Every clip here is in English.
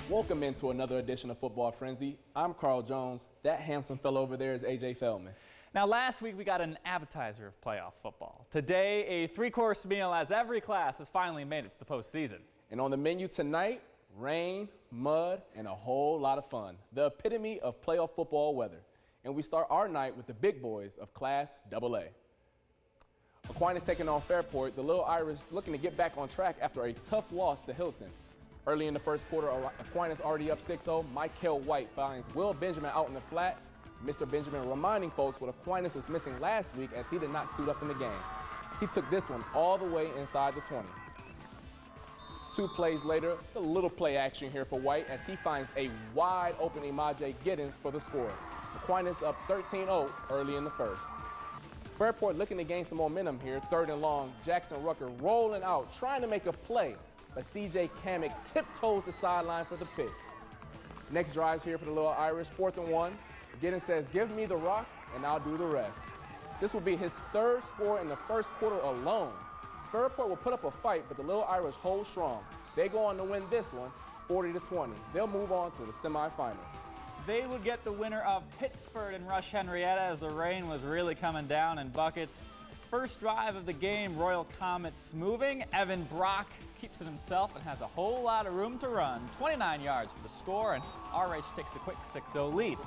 Welcome into another edition of Football Frenzy. I'm Carl Jones. That handsome fellow over there is AJ Feldman. Now, last week we got an appetizer of playoff football. Today, a three-course meal as every class has finally made it to the postseason. And on the menu tonight, rain, mud, and a whole lot of fun. The epitome of playoff football weather. And we start our night with the big boys of Class AA. Aquinas taking on Fairport, the Little Irish looking to get back on track after a tough loss to Hilton. Early in the first quarter, Aquinas already up 6-0. Michael White finds Will Benjamin out in the flat. Mr. Benjamin reminding folks what Aquinas was missing last week as he did not suit up in the game. He took this one all the way inside the 20. 2 plays later, a little play action here for White as he finds a wide open Imaje Giddens for the score. Aquinas up 13-0 early in the first. Fairport looking to gain some momentum here, 3rd and long. Jackson Rucker rolling out, trying to make a play, but CJ Kamek tiptoes the sideline for the pick. Next drives here for the Little Irish, 4th and 1. Giddens says, "Give me the rock and I'll do the rest." This will be his 3rd score in the first quarter alone. Fairport will put up a fight, but the Little Irish hold strong. They go on to win this one, 40-20. They'll move on to the semifinals. They would get the winner of Pittsburgh and Rush Henrietta as the rain was really coming down in buckets. First drive of the game, Royal Comets moving. Evan Brock keeps it himself and has a whole lot of room to run. 29 yards for the score, and RH takes a quick 6-0 lead.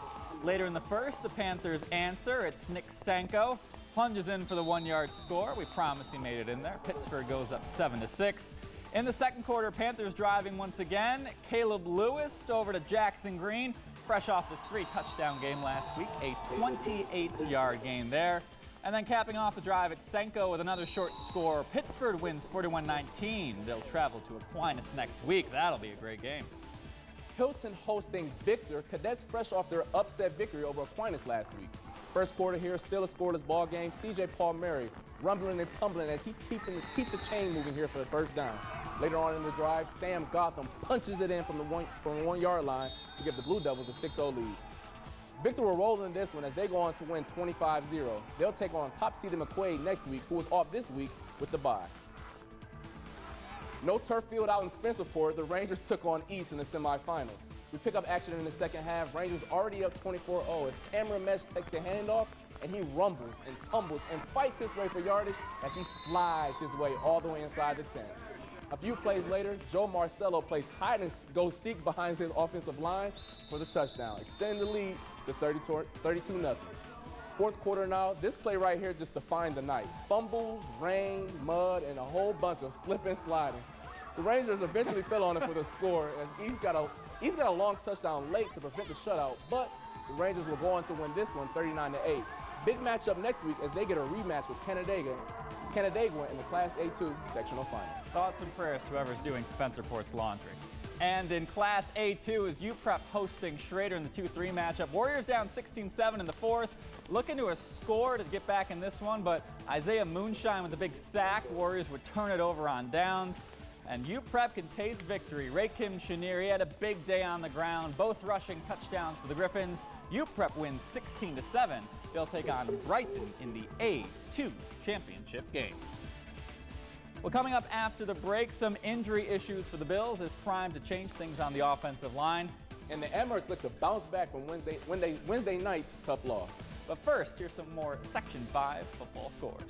Later in the first, the Panthers answer. It's Nick Sanko. Plunges in for the 1-yard score. We promise he made it in there. Pittsburgh goes up 7-6. In the second quarter, Panthers driving once again. Caleb Lewis over to Jackson Green. Fresh off his 3-touchdown game last week, a 28-yard gain there. And then capping off the drive, it's Senko with another short score. Pittsburgh wins 41-19. They'll travel to Aquinas next week. That'll be a great game. Hilton hosting Victor. Cadets fresh off their upset victory over Aquinas last week. First quarter here, still a scoreless ball game. CJ Palmieri rumbling and tumbling as he keeps the chain moving here for the first down. Later on in the drive, Sam Gotham punches it in from the 1-yard line to give the Blue Devils a 6-0 lead. Victor will roll in this one as they go on to win 25-0. They'll take on top-seeded McQuaid next week, who is off this week with the bye. No turf field out in Spencerport. The Rangers took on East in the semifinals. We pick up action in the second half. Rangers already up 24-0 as Cameron Mesh takes the handoff and he rumbles and tumbles and fights his way for yardage as he slides his way all the way inside the 10. A few plays later, Joe Marcello plays hide-and-go-seek behind his offensive line for the touchdown, extending the lead to 32-0. Fourth quarter now, this play right here just defined the night. Fumbles, rain, mud, and a whole bunch of slip and sliding. The Rangers eventually fell on it for the score as he's got a long touchdown late to prevent the shutout, but the Rangers will go on to win this one 39-8. Big matchup next week as they get a rematch with Canandaigua in the Class A2 sectional final. Thoughts and prayers to whoever's doing Spencerport's laundry. And in Class A2 is UPrep hosting Schroeder in the 2-3 matchup. Warriors down 16-7 in the fourth. Looking to a score to get back in this one, but Isaiah Moonshine with a big sack. Warriors would turn it over on downs. And UPrep can taste victory. Rakim Shanir, he had a big day on the ground, both rushing touchdowns for the Griffins. UPrep wins 16-7. They'll take on Brighton in the A2 championship game. Well, coming up after the break, some injury issues for the Bills is primed to change things on the offensive line. And the Emirates look to bounce back from Wednesday night's tough loss. But first, here's some more Section 5 football scores.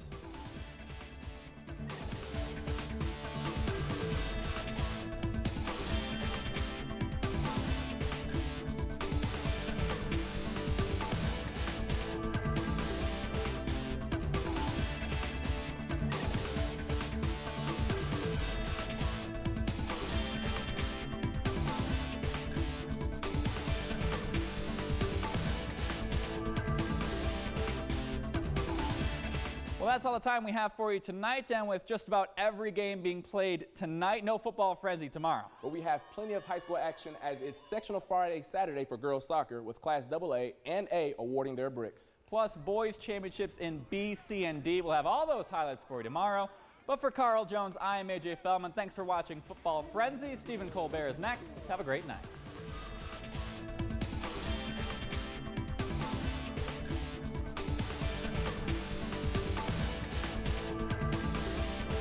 Well, that's all the time we have for you tonight, and with just about every game being played tonight, no football frenzy tomorrow. But we have plenty of high school action as it's Sectional Friday, Saturday for girls soccer with Class AA and A awarding their bricks. Plus, boys championships in B, C, and D. We'll have all those highlights for you tomorrow. But for Carl Jones, I am AJ Feldman. Thanks for watching Football Frenzy. Stephen Colbert is next. Have a great night.